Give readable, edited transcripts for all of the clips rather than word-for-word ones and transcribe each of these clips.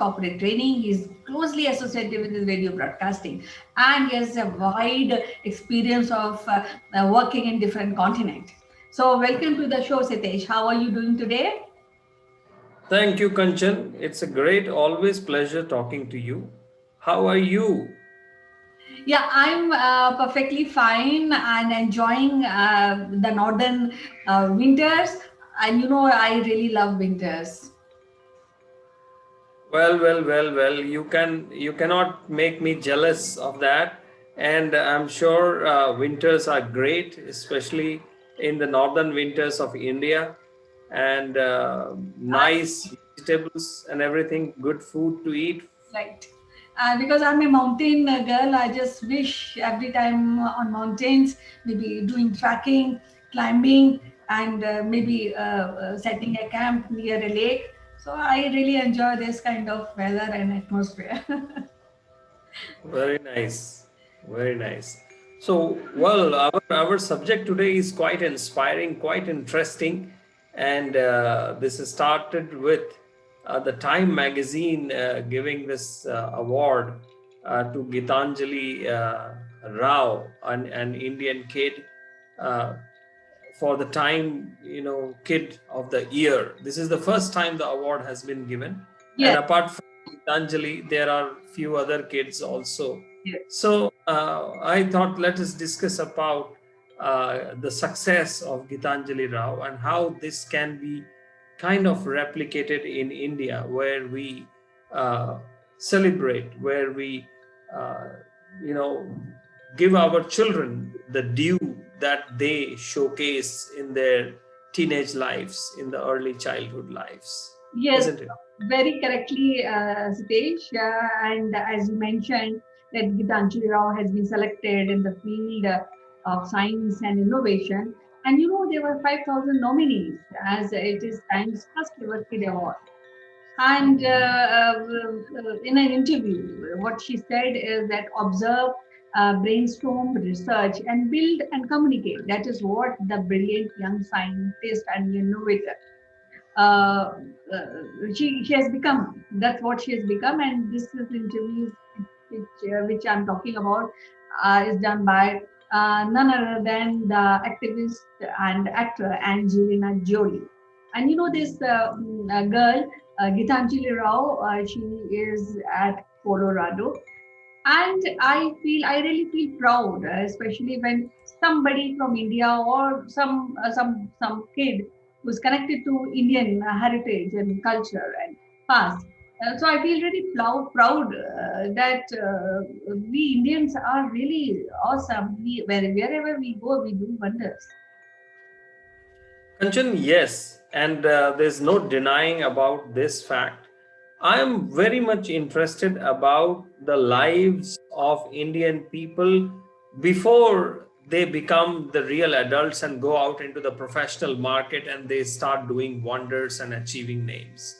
corporate training. He's closely associated with radio broadcasting, and he has a wide experience of working in different continents. So, welcome to the show, Sitesh. How are you doing today? Thank you, Kanchan. It's a great, always pleasure talking to you. How are you? Yeah, I'm perfectly fine and enjoying the northern winters. And I really love winters. Well. You cannot make me jealous of that. And I'm sure winters are great, especially in the northern winters of India. And nice vegetables and everything, good food to eat. Right. Because I'm a mountain girl, I just wish every time on mountains, maybe doing trekking, climbing, and maybe setting a camp near a lake. So I really enjoy this kind of weather and atmosphere. Very nice. Very nice. So, well, our subject today is quite inspiring, quite interesting. And this is started with the Time magazine giving this award to Gitanjali Rao, an Indian kid, uh, for the Time, Kid of the Year. This is the first time the award has been given. And Yes, apart from Gitanjali, there are few other kids also. yes. So I thought let us discuss about the success of Gitanjali Rao and how this can be kind of replicated in India, where we uh, celebrate, where we, uh, you know, give our children the due that they showcase in their teenage lives, in the early childhood lives, Yes, isn't it? very correctly, Sitesh. And as you mentioned, that Gitanjali Rao has been selected in the field of science and innovation. And there were 5,000 nominees as it is Time's first ever Kid Award. And in an interview, what she said is that observe, brainstorm, research, and build and communicate. That is what the brilliant young scientist and innovator uh, uh, she has become. That's what she has become, and this is interviews which I'm talking about is done by none other than the activist and actor Angelina Jolie. And this girl, Gitanjali Rao, she is at Colorado, and I really feel proud, especially when somebody from India or some kid who's connected to Indian heritage and culture and past. So I feel really proud that we Indians are really awesome. Wherever we go, we do wonders. Kanchan, yes, and there's no denying about this fact. I am very much interested about the lives of Indian people before they become the real adults and go out into the professional market and they start doing wonders and achieving names.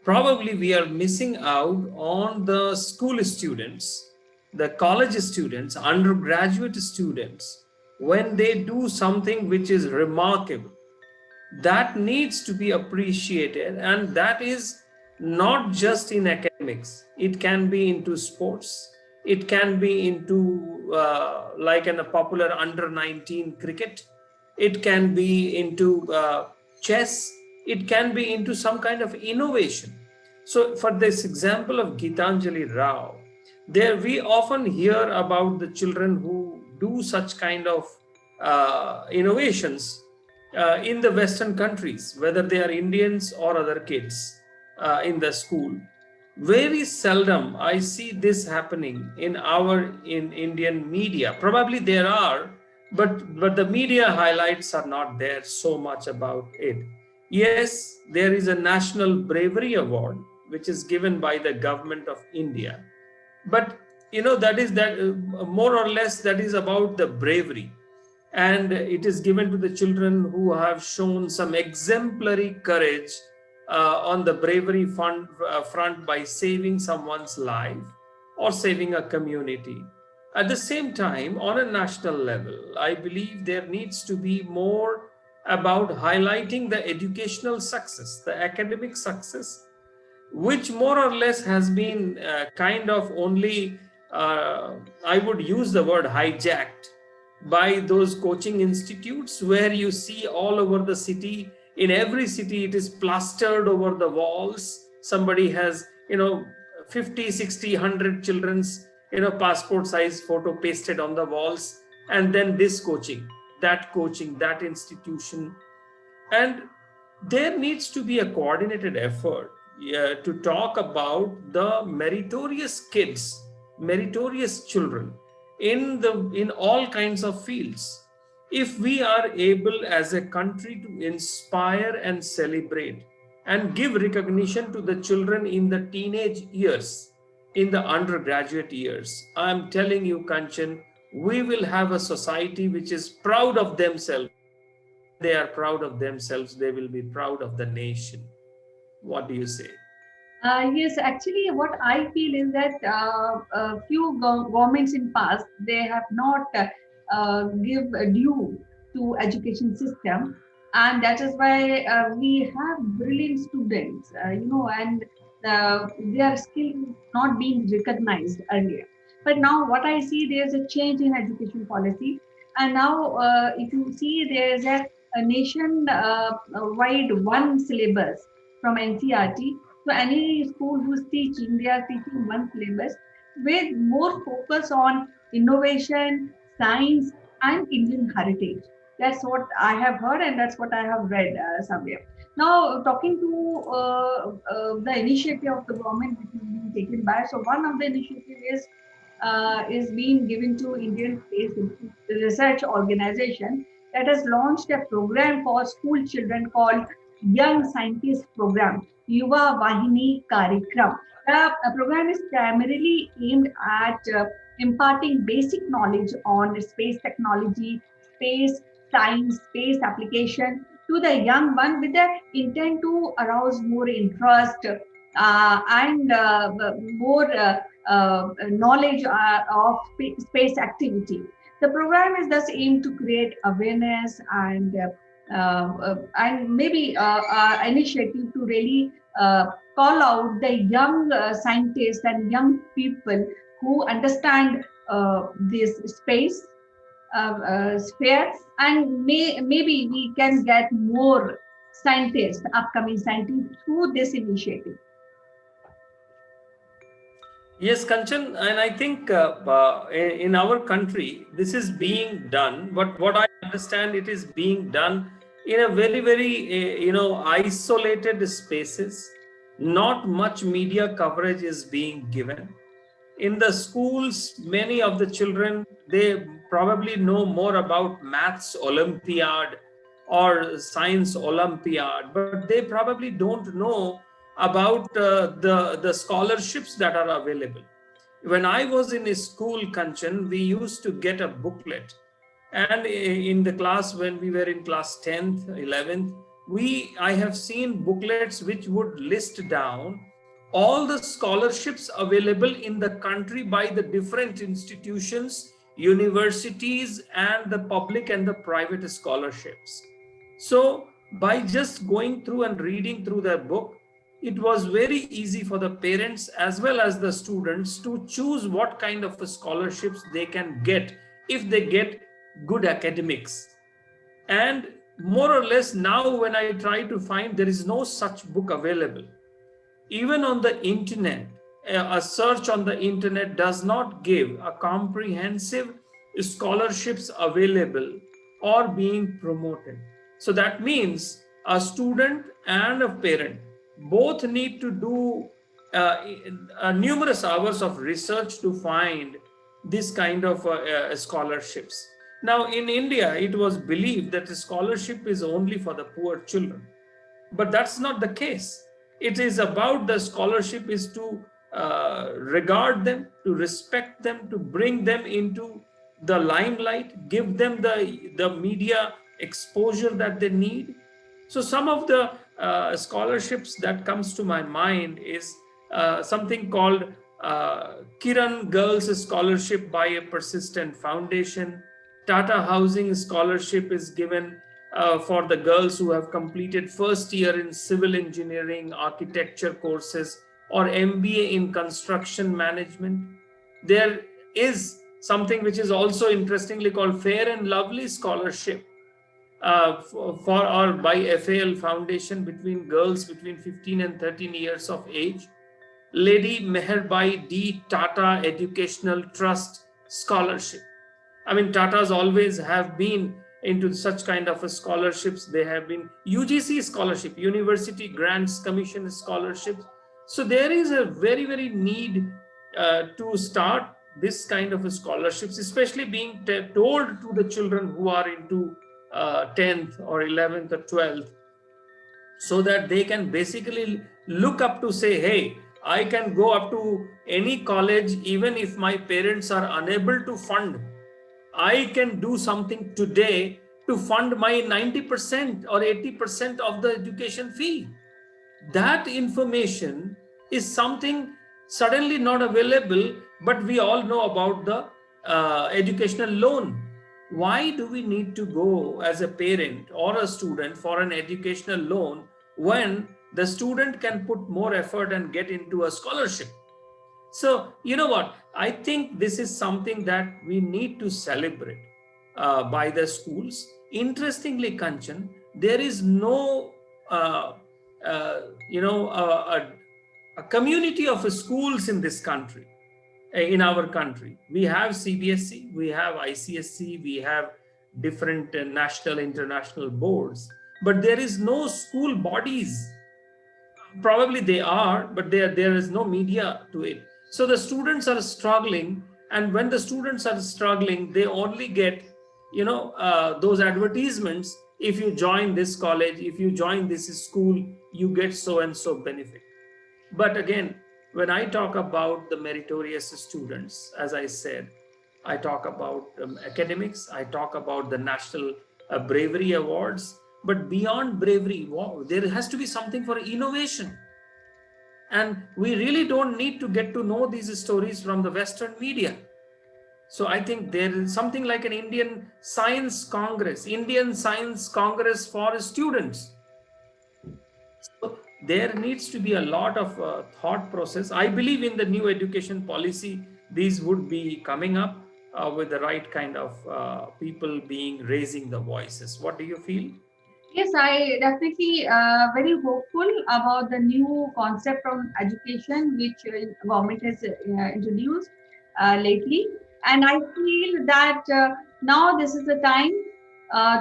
Probably we are missing out on the school students, the college students, undergraduate students, when they do something which is remarkable, that needs to be appreciated, and that is not just in academics. It can be into sports, it can be into like in a popular under 19 cricket, it can be into chess, it can be into some kind of innovation. So for this example of Gitanjali Rao, there we often hear about the children who do such kind of innovations in the Western countries, whether they are Indians or other kids in the school. Very seldom I see this happening in Indian media. Probably there are, but the media highlights are not there so much about it. Yes, there is a National Bravery Award which is given by the government of India, but that is that more or less that is about the bravery, and it is given to the children who have shown some exemplary courage on the bravery front by saving someone's life or saving a community. At the same time, on a national level, I believe there needs to be more about highlighting the educational success, the academic success, which more or less has been kind of only, I would use the word hijacked by those coaching institutes, where you see all over the city, in every city it is plastered over the walls. Somebody has, 50, 60, 100 children's, passport size photo pasted on the walls, and then this coaching, that institution. And there needs to be a coordinated effort, to talk about the meritorious kids, meritorious children in all kinds of fields. If we are able as a country to inspire and celebrate and give recognition to the children in the teenage years, in the undergraduate years, I am telling you, Kanchan, we will have a society which is proud of themselves. And when they are proud of themselves, they will be proud of the nation. What do you say? Yes, actually, what I feel is that a few governments in past, they have not give due to education system, and that is why we have brilliant students, and their skill not being recognized earlier. But now, what I see, there's a change in education policy, and now if you see, there's a nation wide one syllabus from NCRT. So any school who's teaching, they are teaching one syllabus with more focus on innovation, science, and Indian heritage. That's what I have heard, and that's what I have read somewhere. Now, talking to the initiative of the government which is being taken by, so one of the initiative is being given to Indian Space Research Organization that has launched a program for school children called Young Scientist Program, Yuva Vahini Karikram. The program is primarily aimed at imparting basic knowledge on space technology, space science, space application to the young one with the intent to arouse more interest and more knowledge of space activity. The program is thus aimed to create awareness and maybe initiative to really call out the young scientists and young people who understand this space sphere, and maybe we can get more scientists, upcoming scientists through this initiative. Yes, Kanchan, and I think in our country this is being done. But what I understand, it is being done in a very, very isolated spaces. Not much media coverage is being given. In the schools, many of the children, they probably know more about maths Olympiad or science Olympiad, but they probably don't know about the scholarships that are available. When I was in a school, Kanchan, we used to get a booklet, and in the class, when we were in class 10th, 11th, I have seen booklets which would list down all the scholarships available in the country by the different institutions, universities, and the public and the private scholarships. So by just going through and reading through the book, it was very easy for the parents as well as the students to choose what kind of scholarships they can get if they get good academics. And more or less now, when I try to find, there is no such book available. Even on the internet, a search on the internet does not give a comprehensive scholarships available or being promoted. So that means a student and a parent both need to do numerous hours of research to find this kind of scholarships. Now, in India, it was believed that a scholarship is only for the poor children, but that's not the case. It is about the scholarship is to regard them, to respect them, to bring them into the limelight, give them the media exposure that they need. So some of the scholarships that comes to my mind is something called Kiran Girls Scholarship by a Persistent Foundation. Tata Housing Scholarship is given. for the girls who have completed first year in civil engineering, architecture courses, or MBA in construction management. There is something which is also interestingly called Fair and Lovely Scholarship, for or by FAL Foundation, between girls between 15 and 13 years of age. Lady Meherbai D. Tata Educational Trust Scholarship. I mean, Tatas always have been into such kind of a scholarships. They have been UGC scholarship, University Grants Commission scholarships. So there is a very, very need to start this kind of a scholarships, especially being told to the children who are into 10th or 11th or 12th, so that they can basically look up to say, hey, I can go up to any college even if my parents are unable to fund. I can do something today to fund my 90% or 80% of the education fee. That information is something suddenly not available, but we all know about the educational loan. Why do we need to go as a parent or a student for an educational loan when the student can put more effort and get into a scholarship? So, you know what? I think this is something that we need to celebrate by the schools. Interestingly, Kanchan, there is no, uh, a community of schools in this country, in our country. We have CBSE, we have ICSC, we have different national, international boards, but there is no school bodies. Probably they are, but there is no media to it. So the students are struggling, and when the students are struggling, they only get, those advertisements. If you join this college, if you join this school, you get so and so benefit. But again, when I talk about the meritorious students, as I said, I talk about academics, I talk about the national bravery awards. But beyond bravery, wow, there has to be something for innovation. And we really don't need to get to know these stories from the Western media. So I think there is something like an Indian Science Congress for students. So there needs to be a lot of thought process. I believe in the new education policy, these would be coming up with the right kind of people being raising the voices. What do you feel? Yes, I definitely very hopeful about the new concept on education which government has introduced lately, and I feel that now this is the time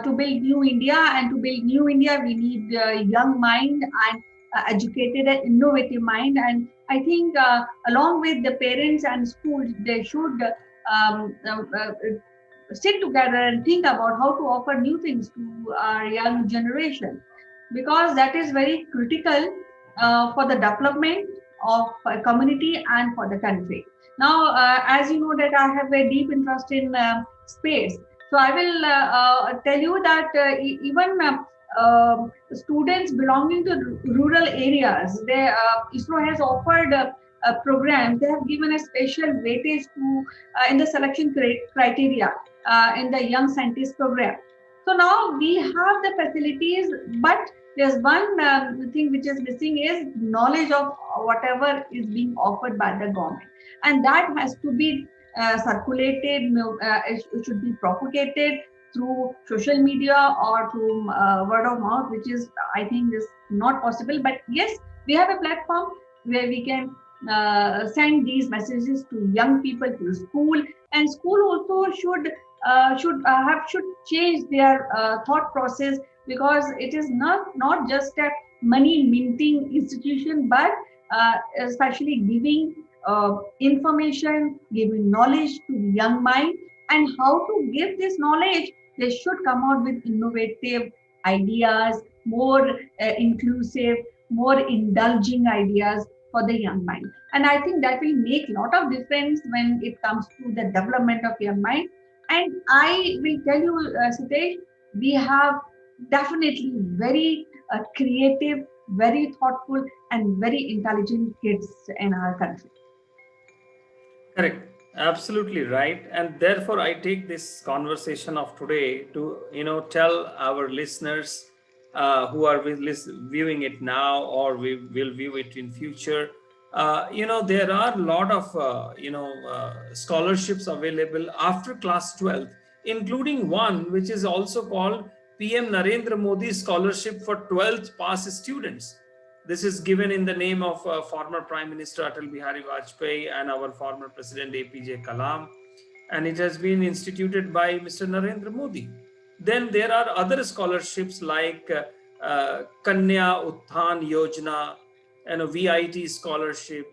to build new India, and to build new India we need young mind and educated and innovative mind, and I think along with the parents and schools they should sit together and think about how to offer new things to our young generation, because that is very critical for the development of a community and for the country. Now, as you know that I have a deep interest in space, so I will tell you that even students belonging to rural areas, they ISRO has offered programs. They have given a special weightage to in the selection criteria in the Young Scientist program. So now we have the facilities, but there's one thing which is missing is knowledge of whatever is being offered by the government, and that has to be circulated. It should be propagated through social media or through word of mouth, which is I think is not possible. But yes, we have a platform where we can send these messages to young people, to school, and school also should change their thought process, because it is not just a money minting institution, but especially giving information, giving knowledge to the young mind, and how to give this knowledge. They should come out with innovative ideas, more inclusive, more indulging ideas for the young mind. And I think that will make a lot of difference when it comes to the development of young mind. And I will tell you, Sitesh, we have definitely very creative, very thoughtful, and very intelligent kids in our country. Correct. Absolutely right. And therefore, I take this conversation of today to, tell our listeners who are viewing it now or we will view it in future. There are a lot of, scholarships available after class 12th, including one which is also called PM Narendra Modi Scholarship for 12th pass students. This is given in the name of former Prime Minister Atal Bihari Vajpayee and our former President APJ Kalam, and it has been instituted by Mr. Narendra Modi. Then there are other scholarships like Kanya Uthan Yojana, and a VIT scholarship,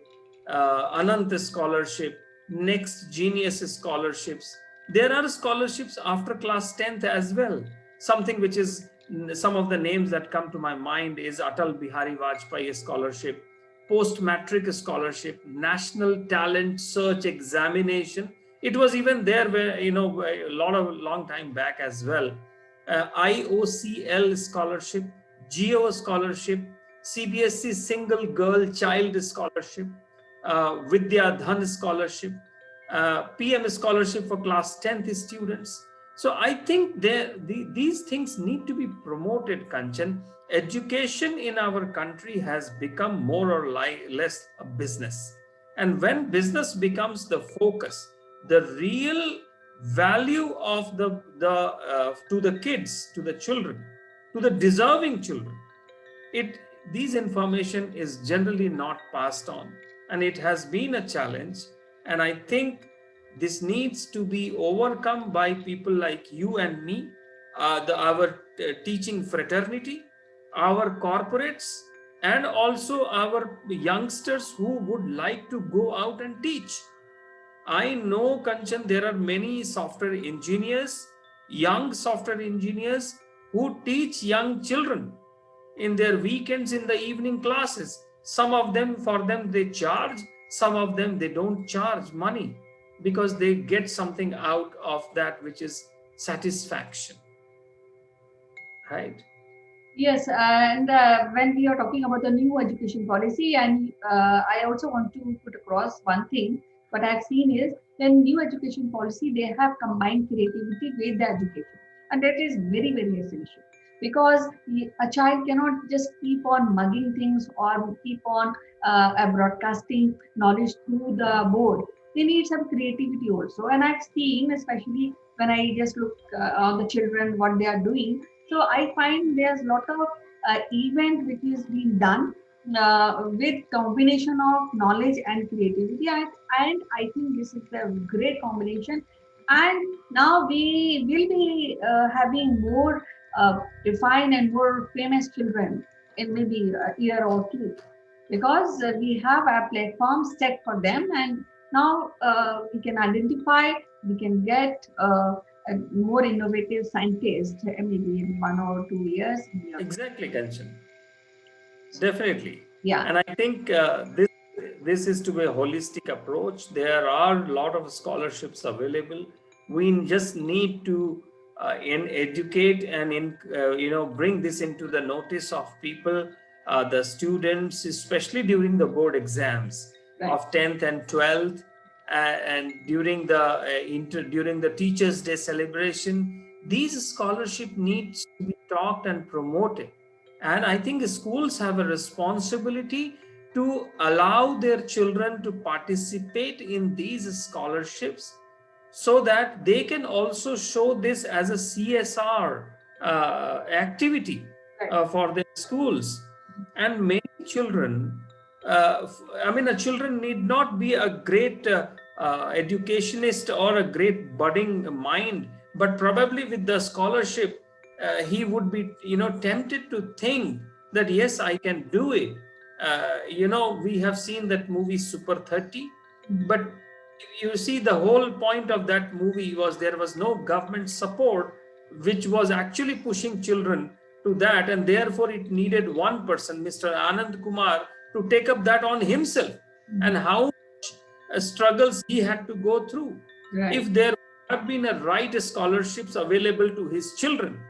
Anant scholarship, Next Genius scholarships. There are scholarships after class 10th as well. Something which is some of the names that come to my mind is Atal Bihari Vajpayee scholarship, post matric scholarship, national talent search examination. It was even there where, a long time back as well. IOCL scholarship, Geo scholarship, CBSE single girl child scholarship, Vidya Dhan scholarship, PM scholarship for class 10th students. So I think these things need to be promoted, Kanchan. Education in our country has become more or less a business. And when business becomes the focus, the real value of the to the kids, to the children, to the deserving children, it these information is generally not passed on, and it has been a challenge. And I think this needs to be overcome by people like you and me, our teaching fraternity, our corporates, and also our youngsters who would like to go out and teach. I know, Kanchan, there are many software engineers, young software engineers, who teach young children in their weekends, in the evening classes. Some of them, for them, they charge. Some of them, they don't charge money because they get something out of that, which is satisfaction, right? Yes, and when we are talking about the new education policy, and I also want to put across one thing. What I've seen is in new education policy, they have combined creativity with the education, and that is very, very essential because a child cannot just keep on mugging things or keep on broadcasting knowledge through the board. They need some creativity also, and I've seen, especially when I just look on the children, what they are doing, so I find there's a lot of event which is being done with combination of knowledge and creativity, and I think this is a great combination. And now we will be having more refined and more famous children in maybe a year or two, because we have a platform set for them, and now we can identify, we can get a more innovative scientist maybe in 1 or 2 years. Exactly, Kanchan. Definitely. Yeah, And I think this is to be a holistic approach. There are a lot of scholarships available. We just need to educate and bring this into the notice of people, the students, especially during the board exams right. of 10th and 12th, and during the during the Teachers' Day celebration. These scholarship needs to be talked and promoted, and I think schools have a responsibility to allow their children to participate in these scholarships so that they can also show this as a CSR activity Right. for their schools. And many children, I mean, a children need not be a great educationist or a great budding mind, but probably with the scholarship, he would be, tempted to think that yes, I can do it. We have seen that movie Super 30, but you see, the whole point of that movie was there was no government support which was actually pushing children to that, and therefore it needed one person, Mr. Anand Kumar, to take up that on himself. And how much struggles he had to go through. Right. If there have been a right scholarships available to his children,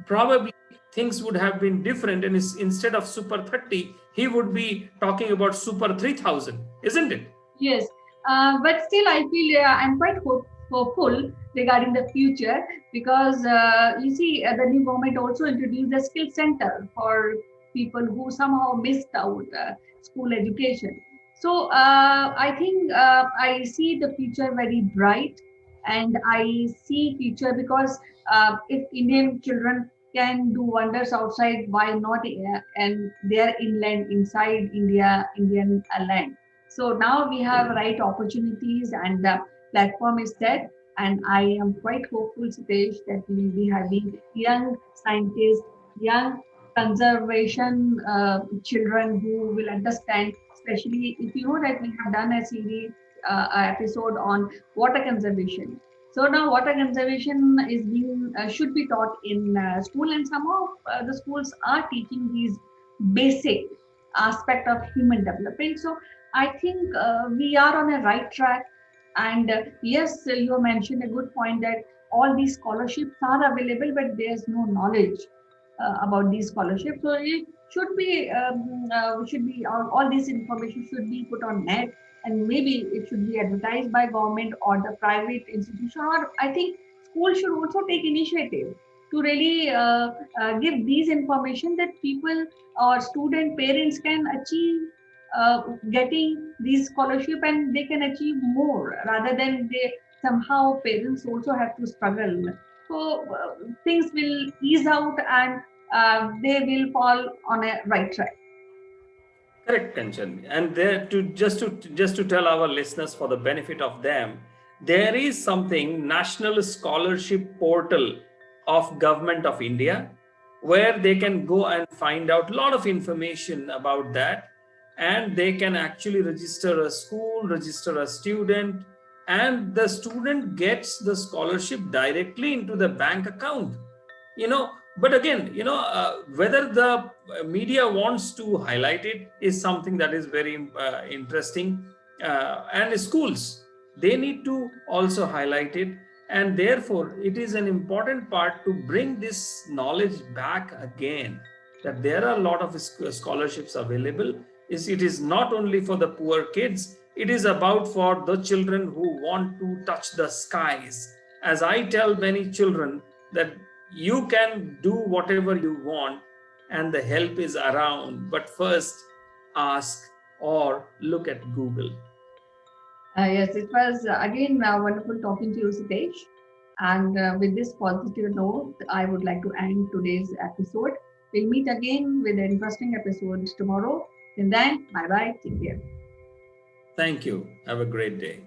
probably things would have been different, and instead of Super 30 he would be talking about Super 3000, isn't it? Yes, But still, I feel I'm quite hopeful regarding the future because you see, the new government also introduced a skill center for people who somehow missed out school education. So I think I see the future very bright, and I see future because if Indian children can do wonders outside, why not? And they are inland inside Indian land. So now we have right opportunities and the platform is set. And I am quite hopeful, Sitesh, that we will be having young scientists, young conservation children who will understand, especially if you know that we have done a series episode on water conservation. So now water conservation is being should be taught in school, and some of the schools are teaching these basic aspect of human development. So I think we are on a right track. And yes, you mentioned a good point that all these scholarships are available, but there's no knowledge about these scholarships. So it should be all this information should be put on net, and maybe it should be advertised by government or the private institution. Or I think schools should also take initiative to really give these information that people or student parents can achieve getting these scholarship, and they can achieve more rather than they somehow parents also have to struggle. So things will ease out, and they will fall on a right track. Correct, Kanchan. And there to just to tell our listeners for the benefit of them, there is something National Scholarship Portal of Government of India where they can go and find out a lot of information about that, and they can actually register a school, register a student, and the student gets the scholarship directly into the bank account. But again, whether the media wants to highlight it is something that is very interesting. And schools, they need to also highlight it, and therefore it is an important part to bring this knowledge back again, that there are a lot of scholarships available. It is not only for the poor kids, it is about for the children who want to touch the skies. As I tell many children that you can do whatever you want and the help is around, but first ask or look at Google. Yes, it was again wonderful talking to you, Sitesh. And with this positive note, I would like to end today's episode. We'll meet again with an interesting episode tomorrow. Till then, bye bye. Take care. Thank you. Have a great day.